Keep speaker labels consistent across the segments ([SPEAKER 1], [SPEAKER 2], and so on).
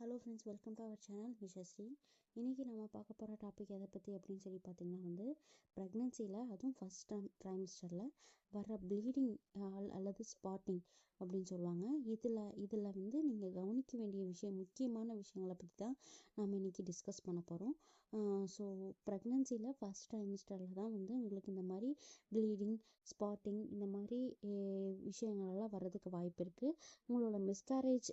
[SPEAKER 1] Hello friends, welcome to our channel Vishashree. இன்றைக்கி நம்ம பார்க்க போகிற டாபிக் எதை பற்றி அப்படின்னு சொல்லி பார்த்திங்கன்னா ப்ரெக்னென்சியில் அதுவும் ஃபஸ்ட் ட்ரைமிஸ்டரில் வர்ற ப்ளீடிங் அல்லது ஸ்பாட்டிங் அப்படின்னு சொல்லுவாங்க. இதில் நீங்கள் கவனிக்க வேண்டிய முக்கியமான விஷயங்களை பற்றி தான் நம்ம இன்றைக்கி டிஸ்கஸ் பண்ண போகிறோம். ஸோ ப்ரெக்னென்சியில் ஃபஸ்ட் ட்ரைமிஸ்டரில் தான் உங்களுக்கு இந்த மாதிரி ப்ளீடிங், ஸ்பாட்டிங் இந்த மாதிரி விஷயங்களெல்லாம் வர்றதுக்கு வாய்ப்பு இருக்குது. உங்களோட மிஸ்கேரேஜ்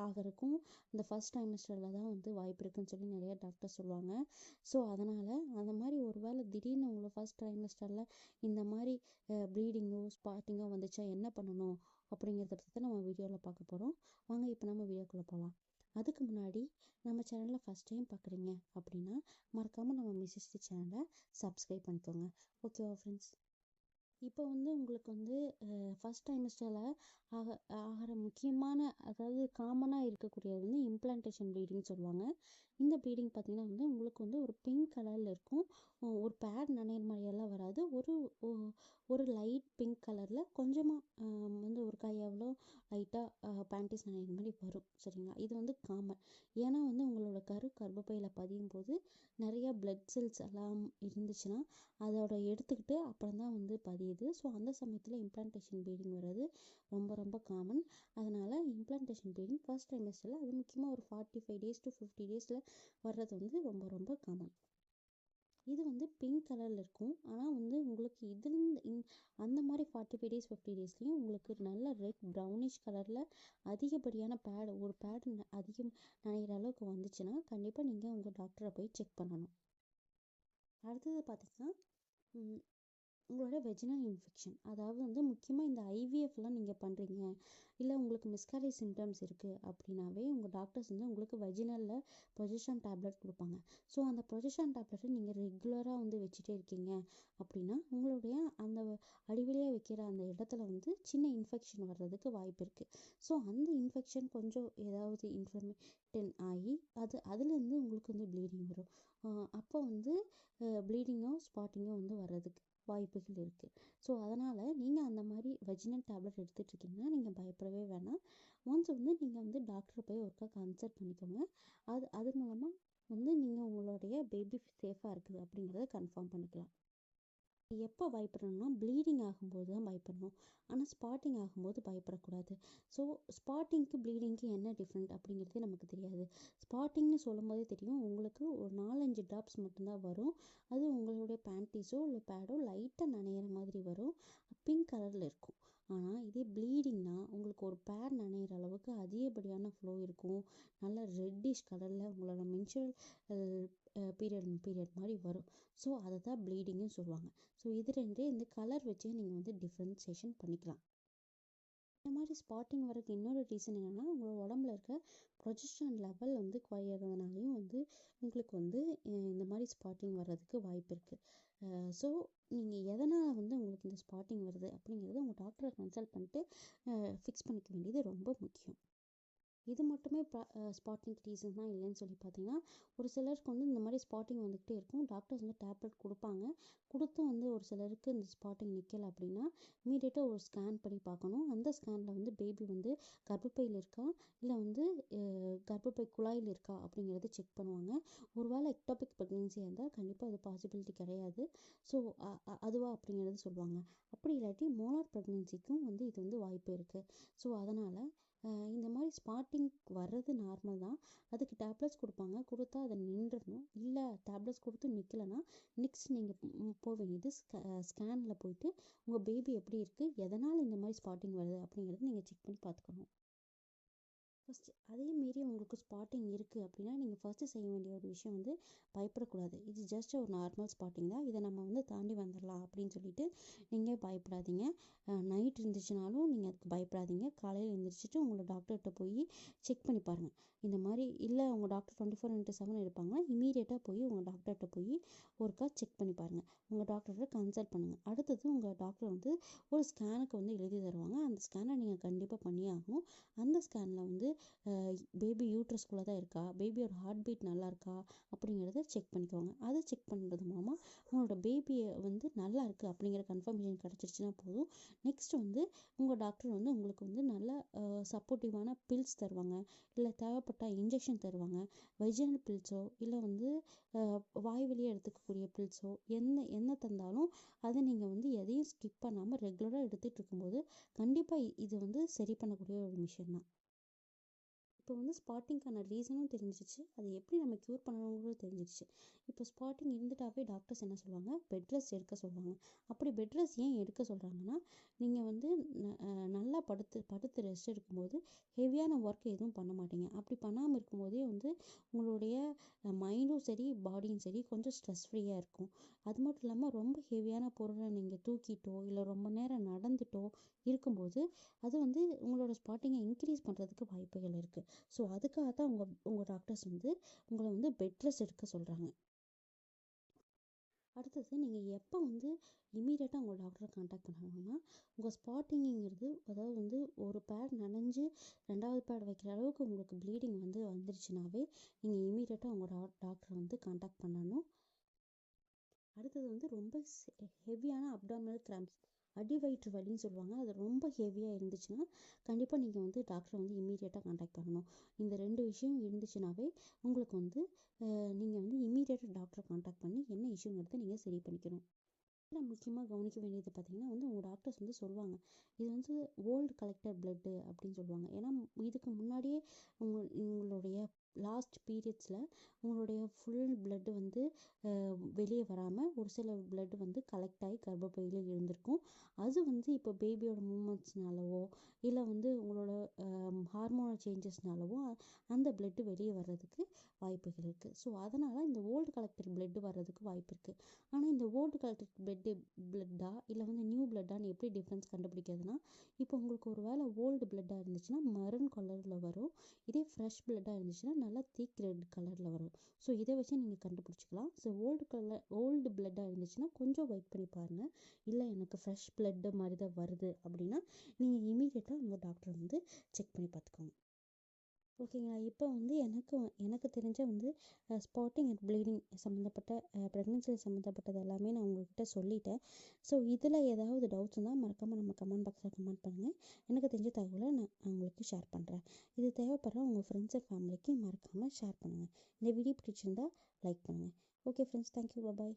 [SPEAKER 1] ஆகிறதுக்கும் இந்த ஃபஸ்ட் ட்ரைமிஸ்டரில் தான் வாய்ப்பு இருக்குன்னு சொல்லி நிறைய டாக்டர் சொல்லுவாங்க. ஸோ அதனால் அந்த மாதிரி ஒரு வேளை திடீர்னு உங்களை ஃபஸ்ட் ட்ரைமிஸ்டரில் இந்த மாதிரி ப்ளீடிங்கோ ஸ்பாட்டிங்கோ வந்துச்சா என்ன பண்ணணும் அப்படிங்கிறத பற்றி தான் நம்ம வீடியோவில் பார்க்க போகிறோம். வாங்க இப்போ நம்ம வீடியோக்குள்ளே போகலாம். அதுக்கு முன்னாடி நம்ம சேனலில் ஃபஸ்ட் டைம் பார்க்குறீங்க அப்படின்னா மறக்காமல் நம்ம மிஸ்ஸஸ்ரீ சேனலை சப்ஸ்கிரைப் பண்ணிக்கோங்க. ஓகேவா ஃப்ரெண்ட்ஸ்? இப்போ உங்களுக்கு ஃபஸ்ட் ட்ரைமிஸ்டரில் ஆகிற முக்கியமான, அதாவது காமனாக இருக்கக்கூடியது இம்ப்ளான்டேஷன் ப்ளீடிங் சொல்லுவாங்க. இந்த ப்ளீடிங் பார்த்திங்கன்னா உங்களுக்கு ஒரு பிங்க் கலரில் இருக்கும். ஒரு பேட் நனையிற மாதிரியெல்லாம் வராது. ஒரு லைட் பிங்க் கலரில் கொஞ்சமாக ஒரு கை எவ்வளோ லைட்டாக பேண்டிஸ் நனையிற மாதிரி வரும். சரிங்களா? இது காமன். ஏன்னா உங்களோட கர்ப்பப்பையில் பதியும் போது நிறையா பிளட் செல்ஸ் எல்லாம் இருந்துச்சுன்னா அதோட எடுத்துக்கிட்டு அப்புறம் தான் பதியுது. ஸோ அந்த சமயத்தில் இம்ப்ளான்டேஷன் ப்ளீடிங் வர்றது ரொம்ப ரொம்ப காமன். அதனால் இம்ப்ளான்டேஷன் ப்ளீடிங் ஃபர்ஸ்ட் ட்ரைமிஸ்டரில் அது முக்கியமாக ஒரு 45 days to 50 days வர்றது ரொம்ப ரொம்ப காமன். இது பிங்க் கலரில் இருக்கும். ஆனால் உங்களுக்கு அந்த மாதிரி 45 days 50 daysலேயும் உங்களுக்கு நல்ல ரெட் ப்ரௌனிஷ் கலரில் அதிகப்படியான ஒரு பேட் அதிகம் நனைகிற அளவுக்கு வந்துச்சுன்னா கண்டிப்பாக நீங்கள் உங்கள் டாக்டரை போய் செக் பண்ணணும். அடுத்தது பார்த்திங்கன்னா உங்களோட வெஜினல் இன்ஃபெக்ஷன், அதாவது முக்கியமாக இந்த ஐவிஎஃப்லாம் நீங்கள் பண்ணுறீங்க, இல்லை உங்களுக்கு மிஸ்கேரேஜ் சிம்டம்ஸ் இருக்குது அப்படின்னாவே உங்கள் டாக்டர்ஸ் உங்களுக்கு வெஜினலில் ப்ரொஜெஸ்ட்ரான் டேப்லெட் கொடுப்பாங்க. ஸோ அந்த ப்ரொஜெஸ்ட்ரான் டேப்லெட்டை நீங்கள் ரெகுலராக வச்சுட்டே இருக்கீங்க அப்படின்னா உங்களுடைய அந்த அடிவழியாக வைக்கிற அந்த இடத்துல சின்ன இன்ஃபெக்ஷன் வர்றதுக்கு வாய்ப்பு இருக்குது. ஸோ அந்த இன்ஃபெக்ஷன் கொஞ்சம் ஏதாவது இன்ஃப்ளமேட்டன் ஆகி அதுலேருந்து உங்களுக்கு ப்ளீடிங் வரும். அப்போ ப்ளீடிங்கோ ஸ்பாட்டிங்கோ வர்றதுக்கு வாய்ப்புகள் இருக்குது. ஸோ அதனால் நீங்கள் அந்த மாதிரி வெஜினல் டேப்லெட் எடுத்துகிட்டு இருக்கீங்கன்னா நீங்கள் பயப்படவே வேணாம். ஒன்ஸ் நீங்கள் டாக்டரை போய் ஒருக்கா கன்சல்ட் பண்ணிக்கோங்க. அது மூலமாக நீங்கள் உங்களுடைய பேபி சேஃபாக இருக்குது அப்படிங்கிறத கன்ஃபார்ம் பண்ணிக்கலாம். எப்போ பயப்படணும்னா ப்ளீடிங் ஆகும்போது தான் பயப்படணும். ஆனால் ஸ்பாட்டிங் ஆகும்போது பயப்படக்கூடாது. ஸோ ஸ்பாட்டிங்க்கு ப்ளீடிங்க்கு என்ன டிஃப்ரெண்ட் அப்படிங்கிறதே நமக்கு தெரியாது. ஸ்பாட்டிங்னு சொல்லும் போதே தெரியும், உங்களுக்கு ஒரு 4-5 ட்ராப்ஸ் மட்டும்தான் வரும். அது உங்களுடைய பேண்டீஸோ இல்லை பேடோ லைட்டாக நனையிற மாதிரி வரும். பிங்க் கலரில் இருக்கும். ஆனால் இதே ப்ளீடிங்னா உங்களுக்கு ஒரு பேட் நனையிற அளவுக்கு அதிகப்படியான ஃப்ளோ இருக்கும். நல்ல ரெட்டிஷ் கலரில் உங்களோட மென்சுரல் பீரியட் மாதிரி வரும். ஸோ அதை தான் ப்ளீடிங்னு சொல்லுவாங்க. ஸோ இது இந்த கலர் வச்சே நீங்கள் டிஃப்ரென்சியேஷன் பண்ணிக்கலாம். இந்த மாதிரி ஸ்பாட்டிங் வரதுக்கு இன்னொரு ரீசன் என்னென்னா உங்களோட உடம்புல இருக்க ப்ரொஜெஸ்ட்ரான் லெவல் குறையிறதுனாலையும் உங்களுக்கு இந்த மாதிரி ஸ்பாட்டிங் வர்றதுக்கு வாய்ப்பு இருக்குது. ஸோ நீங்கள் எதனால் உங்களுக்கு இந்த ஸ்பாட்டிங் வருது அப்படிங்கிறத உங்கள் டாக்டரை கன்சல்ட் பண்ணிட்டு ஃபிக்ஸ் பண்ணிக்க வேண்டியது ரொம்ப முக்கியம். இது மட்டுமே ஸ்பாட்டிங் ரீசன் தான் இல்லைன்னு சொல்லி பார்த்தீங்கன்னா ஒரு சிலருக்கு இந்த மாதிரி ஸ்பாட்டிங் வந்துக்கிட்டே இருக்கும். டாக்டர்ஸ் டேப்லெட் கொடுப்பாங்க. கொடுத்து ஒரு சிலருக்கு இந்த ஸ்பாட்டிங் நிற்கலை அப்படின்னா இமீடியட்டாக ஒரு ஸ்கேன் பண்ணி பார்க்கணும். அந்த ஸ்கேனில் பேபி கர்ப்பப்பையில் இருக்கா இல்லை கர்ப்பப்பை குழாயில் இருக்கா அப்படிங்கிறத செக் பண்ணுவாங்க. ஒருவேளை எக்டாபிக் ப்ரெக்னென்சியாக இருந்தால் கண்டிப்பாக அது பாசிபிலிட்டி கிடையாது. ஸோ அதுவா அப்படிங்கிறது சொல்லுவாங்க. அப்படி இல்லாட்டி மோலார் ப்ரெக்னென்சிக்கும் இது வாய்ப்பு இருக்குது. ஸோ அதனால் இந்த மாதிரி ஸ்பாட்டிங் வர்றது நார்மல் தான். அதுக்கு டேப்லெட்ஸ் கொடுப்பாங்க. கொடுத்தா அதை நின்றுடணும். இல்லை டேப்லெட்ஸ் கொடுத்து நிற்கலைன்னா நெக்ஸ்ட் நீங்கள் போக வேண்டியது ஸ்கேனில் போயிட்டு உங்கள் பேபி எப்படி இருக்குது, எதனால் இந்த மாதிரி ஸ்பாட்டிங் வருது அப்படிங்கிறத நீங்கள் செக் பண்ணி பார்த்துக்கணும். ஃபஸ்ட்டு அதேமாரி உங்களுக்கு ஸ்பாட்டிங் இருக்குது அப்படின்னா நீங்கள் ஃபஸ்ட்டு செய்ய வேண்டிய ஒரு விஷயம் பயப்படக்கூடாது. இது ஜஸ்ட் ஒரு நார்மல் ஸ்பாட்டிங் தான், இதை நம்ம தாண்டி வந்துடலாம் அப்படின்னு சொல்லிட்டு நீங்கள் பயப்படாதீங்க. நைட் இருந்துச்சுனாலும் நீங்கள் அதுக்கு பயப்படாதீங்க. காலையில் எழுந்திரிச்சிட்டு உங்களோட டாக்டர்கிட்ட போய் செக் பண்ணி பாருங்கள். இந்த மாதிரி இல்லை உங்கள் டாக்டர் 24/7 இருப்பாங்கன்னா இமீடியட்டாக போய் உங்கள் டாக்டர்கிட்ட போய் ஒருக்கா செக் பண்ணி பாருங்கள். உங்கள் டாக்டர்கிட்ட கன்சல்ட் பண்ணுங்கள். அடுத்தது உங்கள் டாக்டர் ஒரு ஸ்கேனுக்கு எழுதி தருவாங்க. அந்த ஸ்கேனை நீங்கள் கண்டிப்பாக பண்ணியே ஆகணும். அந்த ஸ்கேனில் பேபி யூட்ரஸ்குள்ளே தான் இருக்கா, பேபியோட ஹார்ட் பீட் நல்லா இருக்கா அப்படிங்கிறத செக் பண்ணிக்கோங்க. அதை செக் பண்ணுறது மூலமாக உங்களோட பேபியை வந்து நல்லா இருக்குது அப்படிங்கிற கன்ஃபர்மேஷன் கிடச்சிருச்சுன்னா போதும். நெக்ஸ்ட் வந்து உங்கள் டாக்டர் வந்து உங்களுக்கு வந்து நல்ல சப்போர்ட்டிவான பில்ஸ் தருவாங்க, இல்லை தேவைப்பட்ட இன்ஜெக்ஷன் தருவாங்க. வெஜினல் பில்ஸோ இல்லை வந்து வாய் வழியாக எடுத்துக்கக்கூடிய பில்ஸோ என்ன தந்தாலும் அதை நீங்கள் வந்து எதையும் ஸ்கிப் பண்ணாமல் ரெகுலராக எடுத்துகிட்டு இருக்கும்போது கண்டிப்பாக இது வந்து சரி பண்ணக்கூடிய ஒரு விஷயம் தான். இப்போ வந்து ஸ்பாட்டிங்க்கான ரீசனும் தெரிஞ்சிச்சு, அதை எப்படி நம்ம க்யூர் பண்ணணுங்கிறது தெரிஞ்சிச்சு. இப்போ ஸ்பாட்டிங் இருந்துட்டாவே டாக்டர்ஸ் என்ன சொல்லுவாங்க, பெட் ரெஸ்ட் எடுக்க சொல்லுவாங்க. அப்படி பெட் ரெஸ்ட் ஏன் எடுக்க சொல்கிறாங்கன்னா, நீங்கள் வந்து நல்லா படுத்து ரெஸ்ட் எடுக்கும்போது ஹெவியான ஒர்க் எதுவும் பண்ண மாட்டீங்க. அப்படி பண்ணாமல் இருக்கும்போதே வந்து உங்களுடைய மைண்டும் சரி பாடியும் சரி கொஞ்சம் ஸ்ட்ரெஸ் ஃப்ரீயாக இருக்கும். அது மட்டும் இல்லாமல் ரொம்ப ஹெவியான பொருளை நீங்கள் தூக்கிட்டோ இல்லை ரொம்ப நேரம் நடந்துட்டோ இருக்கும்போது அது வந்து உங்களோட ஸ்பாட்டிங்கை இன்க்ரீஸ் பண்ணுறதுக்கு வாய்ப்புகள் இருக்குது. ஸோ அதுக்காக தான் உங்கள் டாக்டர்ஸ் வந்து உங்களை வந்து பெட் ரெஸ்ட் எடுக்க சொல்கிறாங்க. அடுத்தது நீங்கள் எப்போ வந்து இமீடியட்டாக உங்கள் டாக்டரை கான்டாக்ட் பண்ணணும்னா, உங்கள் ஸ்பாட்டிங்கிறது அதாவது வந்து ஒரு பேட் நனைஞ்சு 2வது பேட் வைக்கிற அளவுக்கு உங்களுக்கு ப்ளீடிங் வந்து வந்துருச்சுனாவே நீங்கள் இமீடியட்டாக உங்கள் டாக்டரை வந்து கான்டாக்ட் பண்ணணும். அடுத்தது வந்து ரொம்ப ஹெவியான அப்டாமினல் கிராம்ப்ஸ், அடி வயிற்று வலின்னு சொல்லுவாங்க. அது ரொம்ப ஹெவியாக இருந்துச்சுன்னா கண்டிப்பாக நீங்கள் வந்து டாக்டரை வந்து இமீடியட்டாக கான்டாக்ட் பண்ணணும். இந்த 2 விஷயம் இருந்துச்சுனாவே உங்களுக்கு வந்து நீங்கள் வந்து இமீடியட்டாக டாக்டரை கான்டாக்ட் பண்ணி என்ன இஷ்யூங்கிறத நீங்கள் சரி பண்ணிக்கணும். இதில் முக்கியமாக கவனிக்க வேண்டியது பார்த்தீங்கன்னா வந்து உங்கள் டாக்டர்ஸ் வந்து சொல்லுவாங்க, இது வந்து ஓல்டு கலெக்டட் பிளட்டு அப்படின்னு சொல்லுவாங்க. ஏன்னா இதுக்கு முன்னாடியே உங்களுடைய லாஸ்ட் பீரியட்ஸில் உங்களுடைய ஃபுல் பிளட்டு வந்து வெளியே வராமல் ஒரு சில பிளட் வந்து கலெக்ட் ஆகி கர்ப்பப்பையில் இருந்திருக்கும். அது வந்து இப்போ பேபியோட மூமெண்ட்ஸ்னாலவோ இல்லை வந்து உங்களோட ஹார்மோனல் சேஞ்சஸ்னாலவோ அந்த பிளட்டு வெளியே வர்றதுக்கு வாய்ப்புகள் இருக்குது. ஸோ அதனால் இந்த ஓல்டு கலெக்டட் பிளட்டு வர்றதுக்கு வாய்ப்பு இருக்குது. ஆனால் இந்த ஓல்டு கலெக்டட் பிளட்டா இல்லை வந்து நியூ பிளட்டான்னு எப்படி டிஃப்ரென்ஸ் கண்டுபிடிக்கிறதுனா, இப்போ உங்களுக்கு ஒரு வேளை ஓல்டு பிளட்டாக இருந்துச்சுன்னா மெரூன் கலரில் வரும், இதே ஃப்ரெஷ் பிளட்டாக இருந்துச்சுன்னா நல்லா திக் ரெட் கலரில் வரும். ஸோ இதை வச்சு நீங்கள் கண்டுபிடிச்சிக்கலாம். ஸோ ஓல்டு பிளட்டாக இருந்துச்சுன்னா கொஞ்சம் வெயிட் பண்ணி பாருங்கள். இல்லை எனக்கு ஃப்ரெஷ் பிளட்டு மாதிரி தான் வருது அப்படின்னா நீங்கள் இமீடியட்டாக உங்கள் டாக்டரை வந்து செக் பண்ணி பார்த்துக்கோங்க. ஓகேங்களா. இப்போ வந்து எனக்கு தெரிஞ்ச வந்து ஸ்பாட்டிங் அண்ட் ப்ளீடிங் சம்மந்தப்பட்ட ப்ரெக்னென்சி சம்மந்தப்பட்டது எல்லாமே நான் உங்கள்கிட்ட சொல்லிட்டேன். ஸோ இதில் ஏதாவது டவுட்ஸ் இருந்தால் மறக்காமல் நம்ம கமெண்ட் பாக்ஸில் கமெண்ட் பண்ணுங்கள். எனக்கு தெரிஞ்ச தகவலை நான் உங்களுக்கு ஷேர் பண்ணுறேன். இது தேவைப்படுற உங்கள் ஃப்ரெண்ட்ஸ் அண்ட் ஃபேமிலிக்கு மறக்காமல் ஷேர் பண்ணுங்கள். இந்த வீடியோ பிடிச்சிருந்தா லைக் பண்ணுங்கள். ஓகே ஃப்ரெண்ட்ஸ், தேங்க்யூ, பாய்.